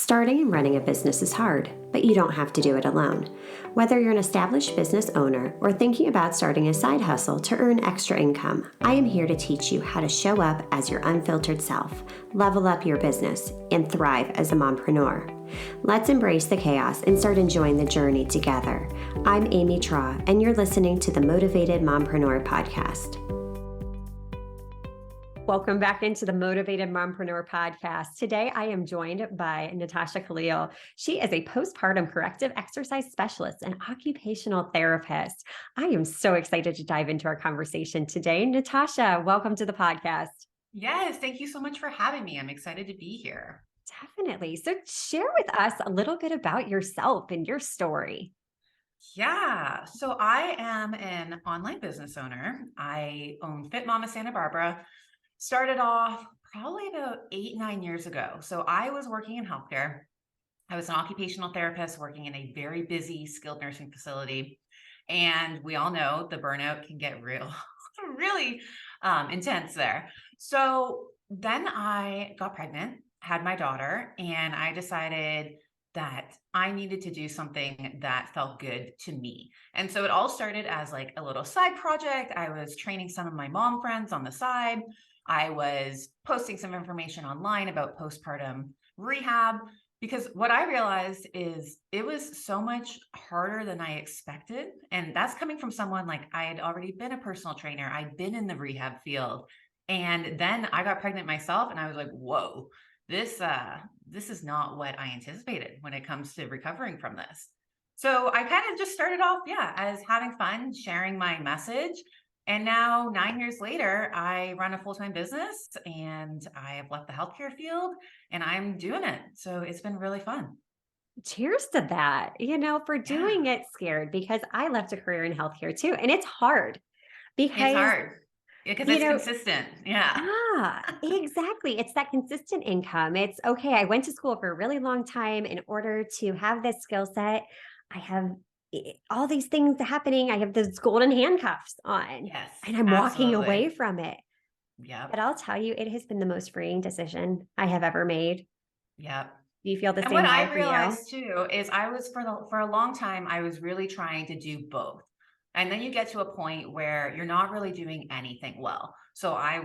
Starting and running a business is hard, but you don't have to do it alone. Whether you're an established business owner or thinking about starting a side hustle to earn extra income, I am here to teach you how to show up as your unfiltered self, level up your business, and thrive as a mompreneur. Let's embrace the chaos and start enjoying the journey together. I'm Amy Traw, and you're listening to the Motivated Mompreneur podcast. Welcome back into the Motivated Mompreneur podcast. Today, I am joined by Natasha Caleel. She is a postpartum corrective exercise specialist and occupational therapist. I am so excited to dive into our conversation today. Natasha, welcome to the podcast. Yes, thank you so much for having me. I'm excited to be here. Definitely. So share with us a little bit about yourself and your story. Yeah, so I am an online business owner. I own Fit Mama Santa Barbara. Started off probably about 8, 9 years ago. So I was working in healthcare. I was an occupational therapist working in a very busy skilled nursing facility. And we all know the burnout can get really intense there. So then I got pregnant, had my daughter, and I decided that I needed to do something that felt good to me. And so it all started as like a little side project. I was training some of my mom friends on the side. I was posting some information online about postpartum rehab because what I realized is it was so much harder than I expected. And that's coming from someone like I had already been a personal trainer. I'd been in the rehab field. And then I got pregnant myself and I was like, whoa, this is not what I anticipated when it comes to recovering from this. So I kind of just started off, as having fun, sharing my message. And now 9 years later, I run a full-time business and I have left the healthcare field and I'm doing it. So it's been really fun. Cheers to that, for Yeah, doing it scared, because I left a career in healthcare too. And it's hard it's because, hard because you it's know, consistent. Yeah. exactly. It's that consistent income. It's okay. I went to school for a really long time in order to have this skill set. I have all these things happening. I have those golden handcuffs on Yes, and I'm walking away absolutely. from it. But Yep. I'll tell you, it has been the most freeing decision I have ever made. Yep. Do you feel the And what same way I for you? realized too is I was for a long time, I was really trying to do both. And then you get to a point where you're not really doing anything well. So I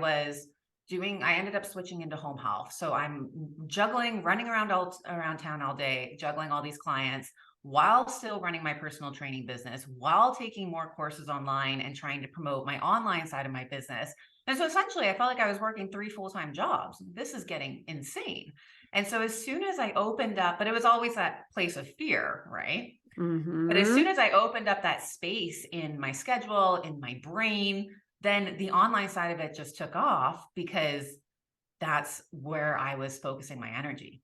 ended up switching into home health. So I'm juggling, running around town all day, juggling all these clients while still running my personal training business, while taking more courses online and trying to promote my online side of my business. And so essentially I felt like I was working 3 full-time jobs. This is getting insane. And so as soon as I opened up, but it was always that place of fear, right? But as soon Mm-hmm. as I opened up that space in my schedule, in my brain, then the online side of it just took off because that's where I was focusing my energy.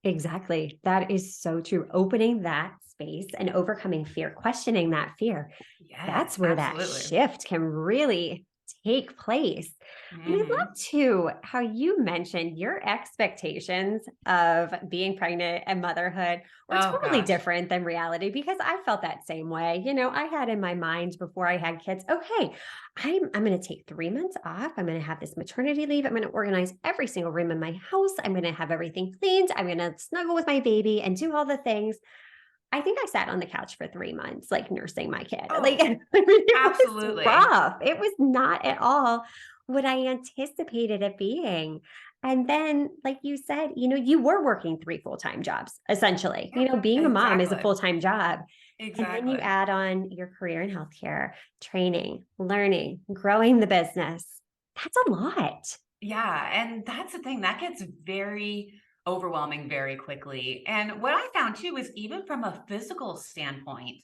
Exactly. That is so true. Opening that space and overcoming fear, questioning that fear. That's Yes, where that absolutely. shift can really take place. And I love Hmm. too how you mentioned your expectations of being pregnant and motherhood were Oh totally gosh. different than reality, because I felt that same way. I had in my mind before I had kids, okay, I'm going to take 3 months off. I'm going to have this maternity leave. I'm going to organize every single room in my house. I'm going to have everything cleaned. I'm going to snuggle with my baby and do all the things. I think I sat on the couch for 3 months, like nursing my kid. Like, Oh, I mean, it was absolutely. rough. It was not at all what I anticipated it being. And then, like you said, you were working 3 full-time jobs, essentially. Yeah, Being a mom is a exactly. full-time job. And then you Exactly. add on your career in healthcare, training, learning, growing the business. That's a lot. Yeah, and that's the thing that gets very overwhelming very quickly. And what I found too is even from a physical standpoint,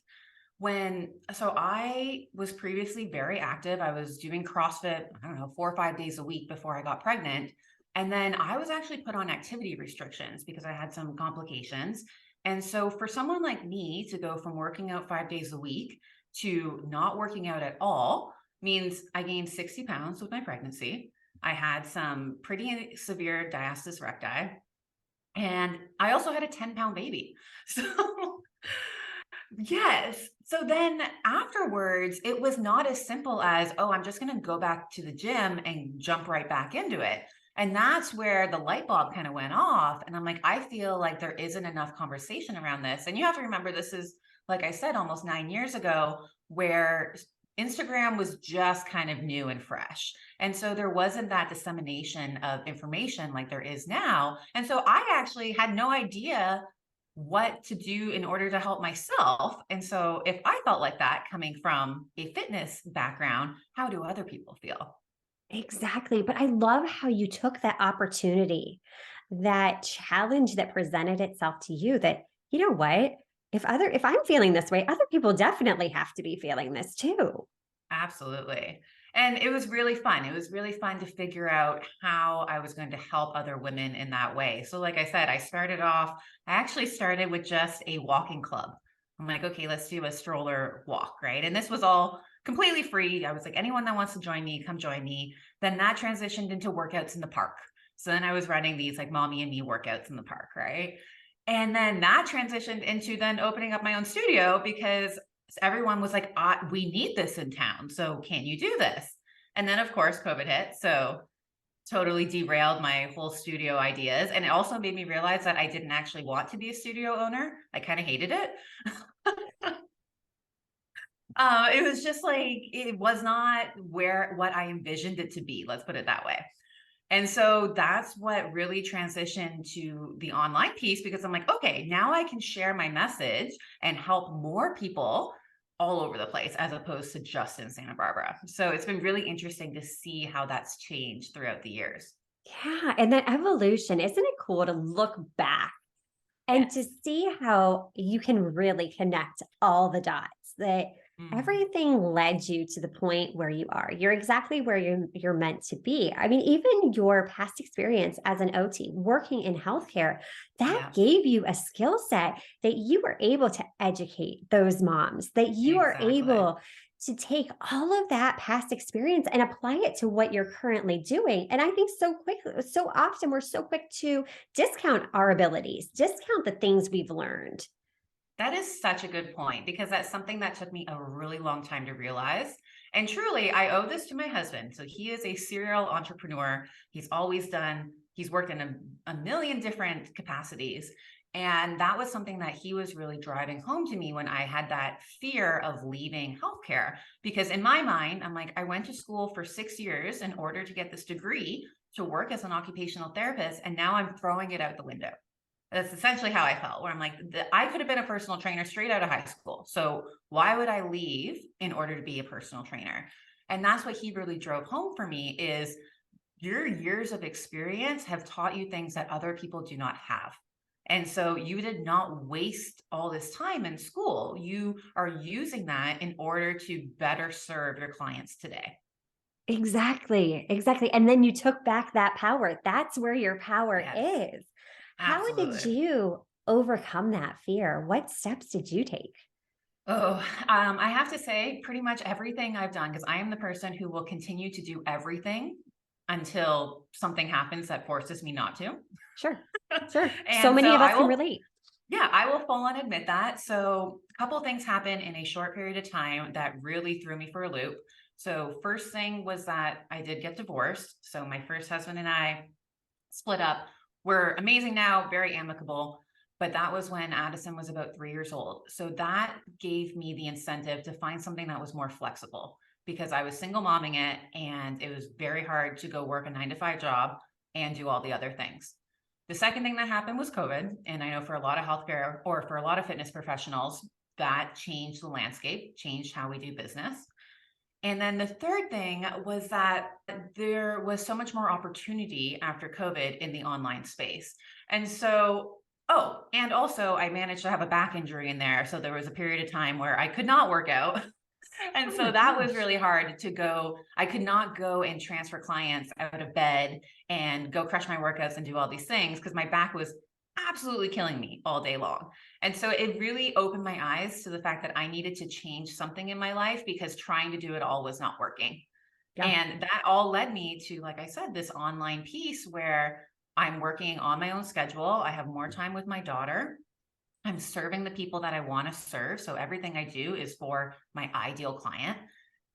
I was previously very active. I was doing CrossFit, I don't know, 4 or 5 days a week before I got pregnant. And then I was actually put on activity restrictions because I had some complications. And so for someone like me to go from working out 5 days a week to not working out at all means I gained 60 pounds with my pregnancy. I had some pretty severe diastasis recti, and I also had a 10-pound baby. So yes. So then afterwards, it was not as simple as, oh, I'm just going to go back to the gym and jump right back into it. And that's where the light bulb kind of went off. And I'm like, I feel like there isn't enough conversation around this. And you have to remember, this is, like I said, almost 9 years ago, where Instagram was just kind of new and fresh. And so there wasn't that dissemination of information like there is now. And so I actually had no idea what to do in order to help myself. And so if I felt like that coming from a fitness background, how do other people feel? Exactly. But I love how you took that opportunity, that challenge that presented itself to you that, you know what? If I'm feeling this way, other people definitely have to be feeling this too. Absolutely. And it was really fun. It was really fun to figure out how I was going to help other women in that way. So, like I said, I actually started with just a walking club. I'm like, okay, let's do a stroller walk, right? And this was all completely free. I was like, anyone that wants to join me, come join me. Then that transitioned into workouts in the park. So then I was running these like mommy and me workouts in the park, right? And then that transitioned into then opening up my own studio because everyone was like, we need this in town. So can you do this? And then, of course, COVID hit. So totally derailed my whole studio ideas. And it also made me realize that I didn't actually want to be a studio owner. I kind of hated it. It was just like, it was not what I envisioned it to be. Let's put it that way. And so that's what really transitioned to the online piece because I'm like, okay, now I can share my message and help more people all over the place as opposed to just in Santa Barbara. So it's been really interesting to see how that's changed throughout the years. Yeah. And that evolution, isn't it cool to look back and to Yes. see how you can really connect all the dots, that Mhm. everything led you to the point where you are. You're exactly where you're meant to be. I mean, even your past experience as an OT working in healthcare, that Yeah, gave you a skill set that you were able to educate those moms, that you are exactly. able to take all of that past experience and apply it to what you're currently doing. And I think so quickly, so often we're so quick to discount our abilities, discount the things we've learned. That is such a good point because that's something that took me a really long time to realize. And truly, I owe this to my husband. So he is a serial entrepreneur. He's worked in a million different capacities. And that was something that he was really driving home to me when I had that fear of leaving healthcare. Because in my mind, I'm like, I went to school for 6 years in order to get this degree to work as an occupational therapist. And now I'm throwing it out the window. That's essentially how I felt, where I'm like, I could have been a personal trainer straight out of high school. So why would I leave in order to be a personal trainer? And that's what he really drove home for me is your years of experience have taught you things that other people do not have. And so you did not waste all this time in school. You are using that in order to better serve your clients today. Exactly, exactly. And then you took back that power. That's where your power Yes, is. How did absolutely. you overcome that fear? What steps did you take? Oh, I have to say pretty much everything I've done because I am the person who will continue to do everything until something happens that forces me not to. Sure, sure. So And so many of us can relate. yeah, I will full on admit that. So a couple of things happened in a short period of time that really threw me for a loop. So first thing was that I did get divorced. So my first husband and I split up. We're amazing now, very amicable. But that was when Addison was about 3 years old. So that gave me the incentive to find something that was more flexible because I was single momming it and it was very hard to go work a 9 to 5 job and do all the other things. The second thing that happened was COVID. And I know for a lot of healthcare or for a lot of fitness professionals, that changed the landscape, changed how we do business. And then the third thing was that there was so much more opportunity after COVID in the online space. And so, oh, and also I managed to have a back injury in there. So there was a period of time where I could not work out. And Oh so my that was gosh. really hard to go. I could not go and transfer clients out of bed and go crush my workouts and do all these things because my back was absolutely killing me all day long. And so it really opened my eyes to the fact that I needed to change something in my life because trying to do it all was not working. Yeah. And that all led me to, like I said, this online piece where I'm working on my own schedule. I have more time with my daughter. I'm serving the people that I want to serve. So everything I do is for my ideal client.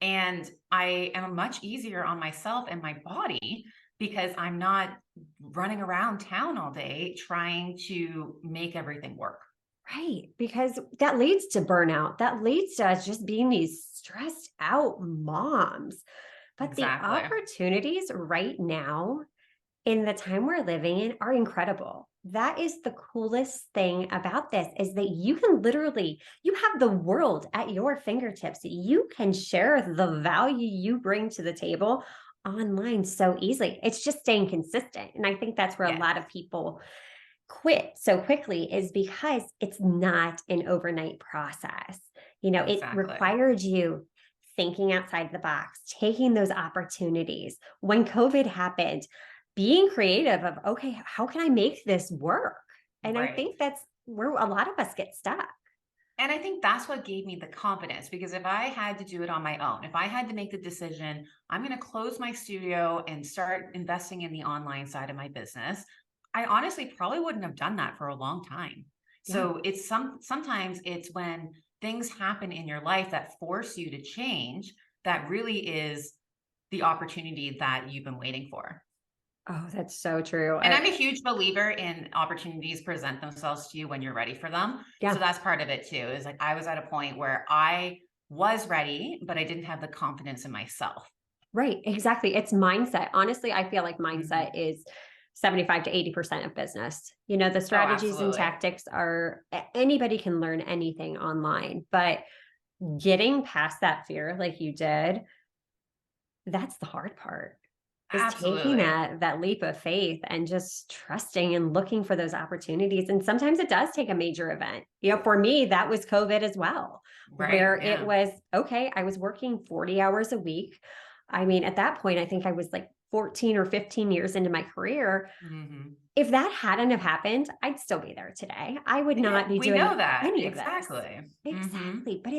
And I am much easier on myself and my body because I'm not running around town all day trying to make everything work. Right. Because that leads to burnout. That leads to us just being these stressed out moms. But the Exactly. opportunities right now in the time we're living in are incredible. That is the coolest thing about this is that you can literally you have the world at your fingertips. You can share the value you bring to the table online so easily. It's just staying consistent. And I think that's where a Yes, lot of people quit so quickly is because it's not an overnight process. It exactly. required you thinking outside the box, taking those opportunities. When COVID happened, being creative of, okay, how can I make this work? And I Right. think that's where a lot of us get stuck. And I think that's what gave me the confidence, because if I had to do it on my own, if I had to make the decision, I'm going to close my studio and start investing in the online side of my business, I honestly probably wouldn't have done that for a long time. Yeah. So sometimes it's when things happen in your life that force you to change that really is the opportunity that you've been waiting for. Oh, that's so true. And I'm a huge believer in opportunities present themselves to you when you're ready for them. So Yeah. that's part of it too, is like I was at a point where I was ready, but I didn't have the confidence in myself. Right, exactly. It's mindset. Honestly, I feel like mindset Mhm. is 75 to 80% of business. The Oh, strategies and absolutely. tactics are anybody can learn anything online, but getting past that fear like you did, that's the hard part. Is taking Absolutely. that leap of faith and just trusting and looking for those opportunities. And sometimes it does take a major event. For me, that was COVID as well, Right. where it Yeah. was okay, I was working 40 hours a week. I mean, at that point, I think I was like 14 or 15 years into my career. Mhm. If that hadn't have happened, I'd still be there today. I would Yeah, not be we know doing that. any of this. Exactly. Mhm. Exactly. But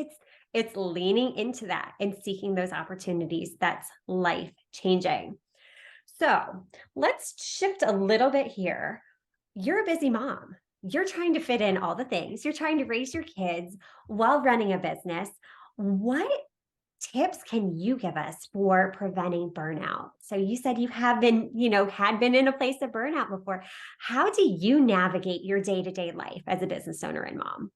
it's leaning into that and seeking those opportunities that's life changing. So let's shift a little bit here. You're a busy mom. You're trying to fit in all the things. You're trying to raise your kids while running a business. What tips can you give us for preventing burnout? So you said you have been, had been in a place of burnout before. How do you navigate your day-to-day life as a business owner and mom?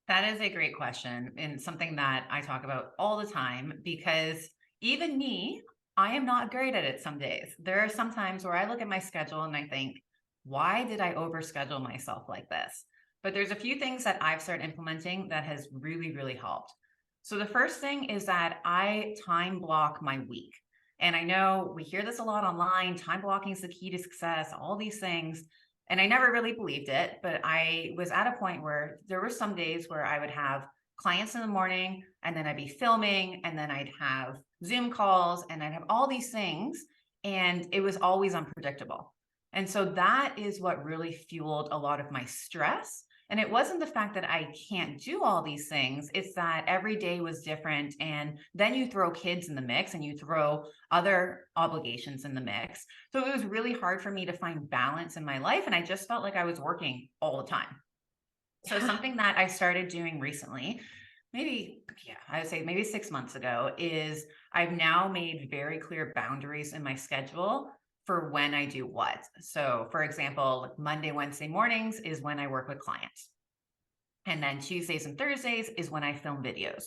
That is a great question and something that I talk about all the time, because even me, I am not great at it some days. There are some times where I look at my schedule and I think, why did I overschedule myself like this? But there's a few things that I've started implementing that has really, really helped. So the first thing is that I time block my week. And I know we hear this a lot online, time blocking is the key to success, all these things. And I never really believed it, but I was at a point where there were some days where I would have clients in the morning and then I'd be filming and then I'd have Zoom calls and I'd have all these things, and it was always unpredictable. And so that is what really fueled a lot of my stress. And it wasn't the fact that I can't do all these things, it's that every day was different. And then you throw kids in the mix and you throw other obligations in the mix. So it was really hard for me to find balance in my life. And I just felt like I was working all the time. So Yeah. something that I started doing recently, maybe, yeah, I would say maybe 6 months ago, is I've now made very clear boundaries in my schedule for when I do what. So for example, like Monday, Wednesday mornings is when I work with clients. And then Tuesdays and Thursdays is when I film videos,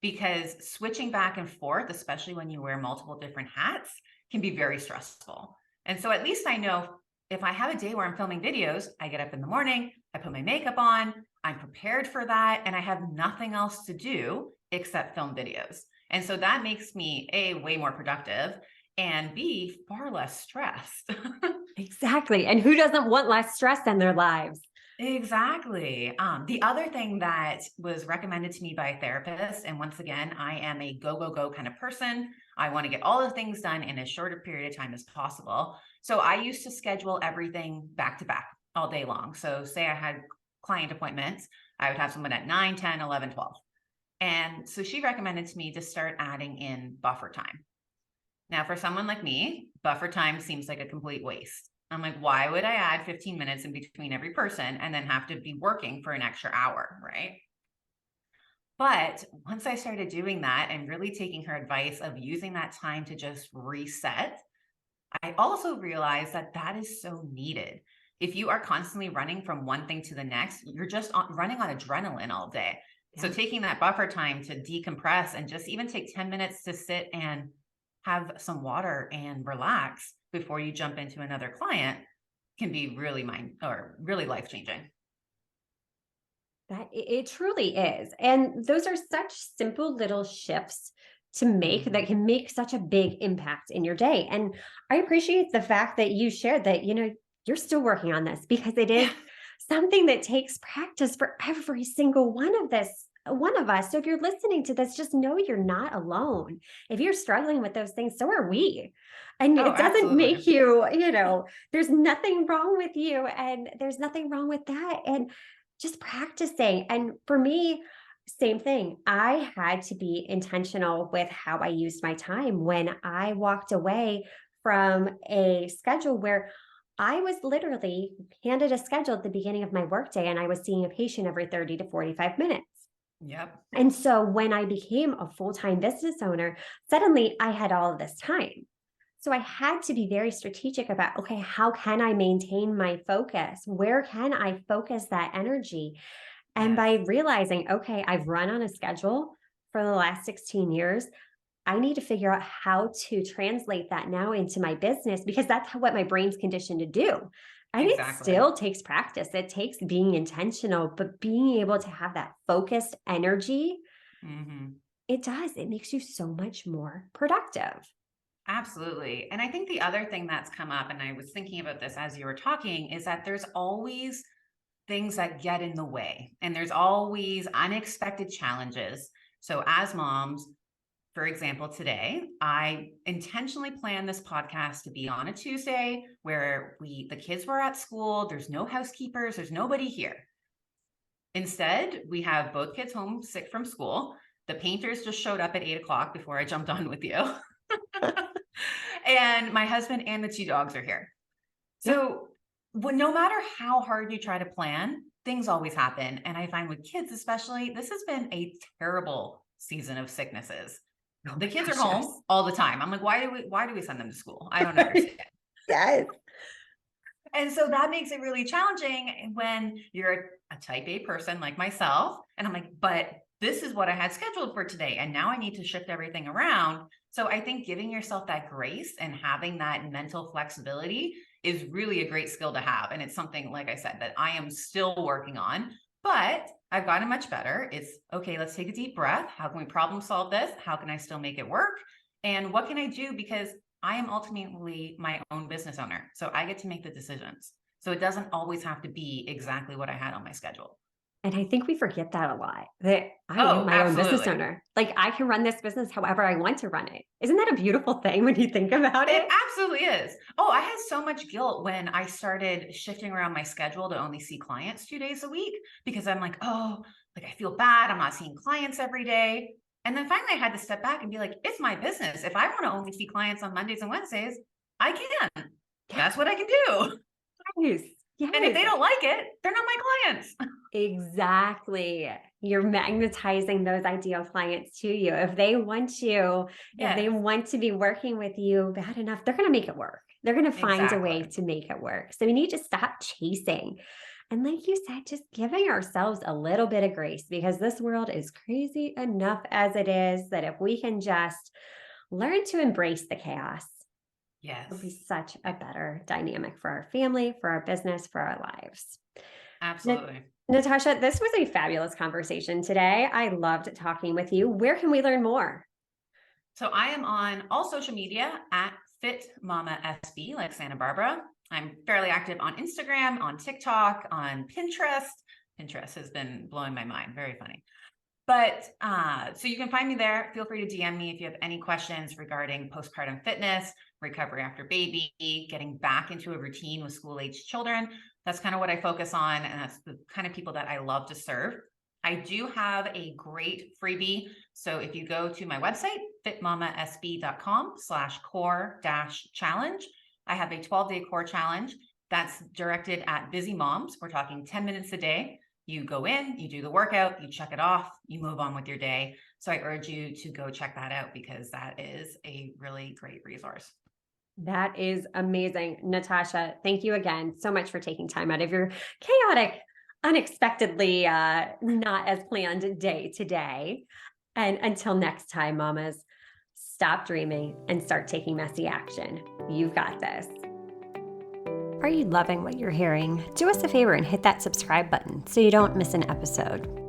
because switching back and forth, especially when you wear multiple different hats, can be very stressful. And so at least I know if I have a day where I'm filming videos, I get up in the morning, I put my makeup on, I'm prepared for that, and I have nothing else to do except film videos. And so that makes me A, way more productive, and B, far less stressed. Exactly. And who doesn't want less stress in their lives? Exactly. The other thing that was recommended to me by a therapist, and once again, I am a go, go, go kind of person. I want to get all the things done in as short a period of time as possible. So I used to schedule everything back to back all day long. So say I had client appointments, I would have someone at 9, 10, 11, 12. And so she recommended to me to start adding in buffer time. Now, for someone like me, buffer time seems like a complete waste. I'm like, why would I add 15 minutes in between every person and then have to be working for an extra hour, right? But once I started doing that and really taking her advice of using that time to just reset, I also realized that that is so needed. If you are constantly running from one thing to the next, you're just running on adrenaline all day. So Yeah. taking that buffer time to decompress and just even take 10 minutes to sit and have some water and relax before you jump into another client can be really mind or really life changing. That it truly is. And those are such simple little shifts to make that Mhm. can make such a big impact in your day. And I appreciate the fact that you shared that, you're still working on this because it is Yeah. something that takes practice for every single one of us. So if you're listening to this, just know you're not alone. If you're struggling with those things, so are we. And Oh, it doesn't absolutely. make there's nothing wrong with you and there's nothing wrong with that. And just practicing. And for me, same thing. I had to be intentional with how I used my time when I walked away from a schedule where I was literally handed a schedule at the beginning of my workday and I was seeing a patient every 30 to 45 minutes. Yep. And so when I became a full time business owner, suddenly I had all of this time. So I had to be very strategic about, okay, how can I maintain my focus? Where can I focus that energy? And Yes. by realizing, okay, I've run on a schedule for the last 16 years, I need to figure out how to translate that now into my business because that's what my brain's conditioned to do. And it Exactly. still takes practice. It takes being intentional, but being able to have that focused energy, Mhm. it does. It makes you so much more productive. Absolutely. And I think the other thing that's come up, and I was thinking about this as you were talking, is that there's always things that get in the way, and there's always unexpected challenges. So, as moms, for example, today, I intentionally planned this podcast to be on a Tuesday where the kids were at school, there's no housekeepers, there's nobody here. Instead, we have both kids home sick from school. The painters just showed up at 8 o'clock before I jumped on with you. And my husband and the two dogs are here. Yeah. So, no matter how hard you try to plan, things always happen. And I find with kids, especially, this has been a terrible season of sicknesses. Oh The my kids are gosh, yes. home all the time. I'm like, why do we send them to school? I don't understand. Yes. And so that makes it really challenging when you're a type A person like myself. And I'm like, but this is what I had scheduled for today. And now I need to shift everything around. So I think giving yourself that grace and having that mental flexibility is really a great skill to have. And it's something, like I said, that I am still working on, but I've gotten much better. It's okay, let's take a deep breath. How can we problem solve this? How can I still make it work? And what can I do? Because I am ultimately my own business owner. So I get to make the decisions. So it doesn't always have to be exactly what I had on my schedule. And I think we forget that a lot, that I am Oh, my own business absolutely. owner. Like, I can run this business however I want to run it. Isn't that a beautiful thing when you think about It it? absolutely is. Oh, I had so much guilt when I started shifting around my schedule to only see clients 2 days a week because I'm like, oh, like I feel bad. I'm not seeing clients every day. And then finally I had to step back and be like, it's my business. If I want to only see clients on Mondays and Wednesdays, I can. Yeah, That's what I can do. yes, And if yes, they don't like it, they're not my clients. exactly. You're magnetizing those ideal clients to you. If they Yes, want to be working with you bad enough, they're going to make it work. They're going to find a way exactly. to make it work. So we need to stop chasing. And like you said, just giving ourselves a little bit of grace because this world is crazy enough as it is that if we can just learn to embrace the chaos, it'll be Yes, such a better dynamic for our family, for our business, for our lives. Na- absolutely. Natasha, this was a fabulous conversation today. I loved talking with you. Where can we learn more? So I am on all social media at Fit Mama SB, like Santa Barbara. I'm fairly active on Instagram, on TikTok, on Pinterest. Pinterest has been blowing my mind. Very funny. But so you can find me there. Feel free to DM me if you have any questions regarding postpartum fitness, recovery after baby, getting back into a routine with school age children. That's kind of what I focus on. And that's the kind of people that I love to serve. I do have a great freebie. So if you go to my website, fitmamasb.com/core-challenge, I have a 12-day core challenge that's directed at busy moms. We're talking 10 minutes a day. You go in, you do the workout, you check it off, you move on with your day. So I urge you to go check that out because that is a really great resource. That is amazing. Natasha, thank you again so much for taking time out of your chaotic, unexpectedly not as planned day today. And until next time, mamas, stop dreaming and start taking messy action. You've got this. Are you loving what you're hearing? Do us a favor and hit that subscribe button so you don't miss an episode.